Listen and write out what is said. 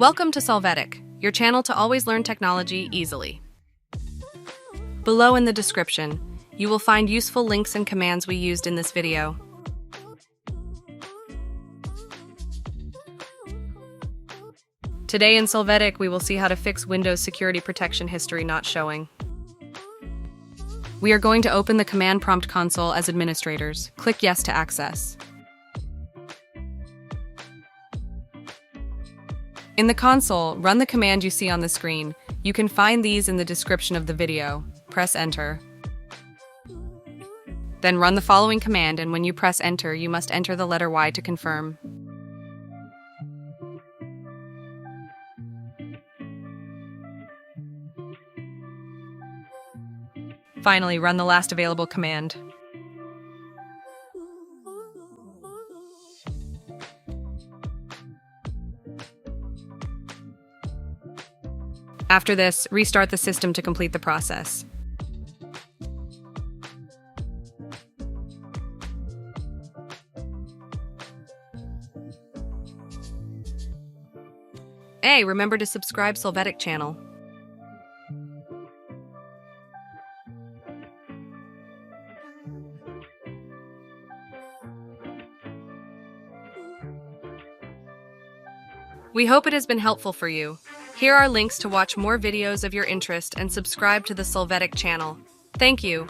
Welcome to Solvetic, your channel to always learn technology easily. Below in the description, you will find useful links and commands we used in this video. Today in Solvetic, we will see how to fix Windows security protection history not showing. We are going to open the command prompt console as administrators. Click Yes to access. In the console, run the command you see on the screen. You can find these in the description of the video. Press Enter. Then run the following command, and when you press Enter, you must enter the letter Y to confirm. Finally, run the last available command. After this, restart the system to complete the process. Hey, remember to subscribe Solvetic channel. We hope it has been helpful for you. Here are links to watch more videos of your interest and subscribe to the Solvetic channel. Thank you.